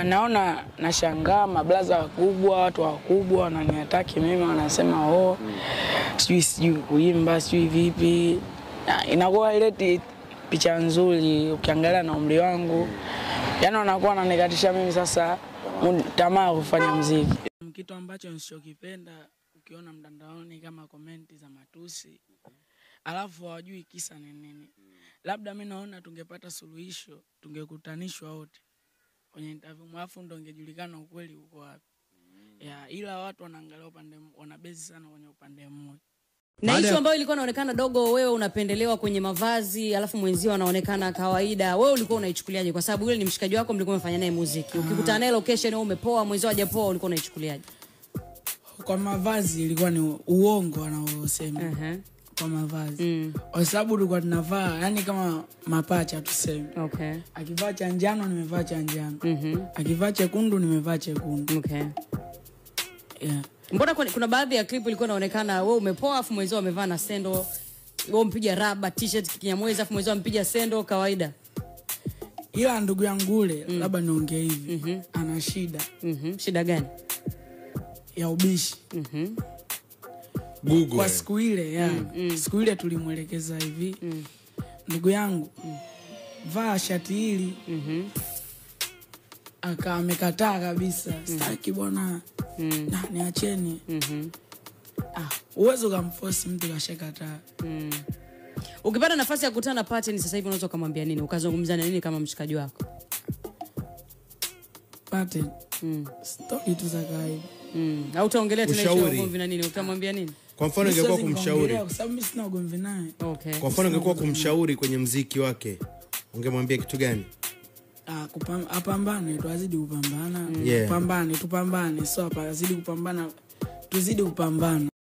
Naona nashangaa mablaza wakubwa, watu wakubwa wananiataki mimi, wanasema sijui kuimba, sijui vipi. Inakuwa ile picha nzuri ukiangalia na umri wangu. Yaani wanakuwa wananikatisha mimi sasa tamaa kufanya muziki. Kitu ambacho nisichokipenda ukiona mtandaoni kama komenti za matusi, alafu hawajui kisa ni nini. Labda mimi naona tungepata suluhisho, tungekutanishwa wote kwenye interview, alafu ndo ungejulikana ukweli uko wapi. Ila watu wanaangalia upande, wanabezi sana kwenye upande mmoja. Na hicho ambayo ilikuwa inaonekana dogo, wewe unapendelewa kwenye mavazi, alafu mwenzio anaonekana kawaida. Wewe ulikuwa unaichukuliaje? Kwa sababu yule ni mshikaji wako, mlikuwa mnafanya naye muziki. Ukikutana naye location wewe umepoa, mwenzio hajapoa, ulikuwa unaichukuliaje? Kwa mavazi ilikuwa ni uongo wanaosema. Kwa mavazi. Kwa sababu tulikuwa tunavaa yani kama mapacha tuseme. Okay. Akivaa cha njano nimevaa cha njano. Akivaa chekundu nimevaa chekundu. Okay. Mbona kuna baadhi ya clip ilikuwa inaonekana wewe umepoa afu mwenzio amevaa na sendo, wewe mpiga raba t-shirt kinyamwezi afu mwenzio ampiga sendo kawaida? Ila ndugu yangu ule labda niongee hivi, ana shida. Shida gani? Ya ubishi. Google. Kwa siku ile siku ile tulimuelekeza hivi, ndugu yangu vaa shati hili, amekataa kabisa. Sitaki bwana, niacheni. Uwezo kumforce mtu kashakataa. Ukipata nafasi ya kukutana na Pattern sasa hivi unaweza kumwambia nini? Ukazungumza na nini kama mshikaji wako? Pattern. Story tu za kawaida. Au utaongelea tena hiyo ugomvi na nini? Utamwambia nini? Kwa mfano ingekuwa kumshauri. Kwa sababu mimi sina ugomvi naye. Okay. Kwa mfano ingekuwa kumshauri kwenye muziki wake, ungemwambia kitu gani? Apambane, tuazidi kupambana. Tupambane, so hapa azidi kupambana, tuzidi kupambana.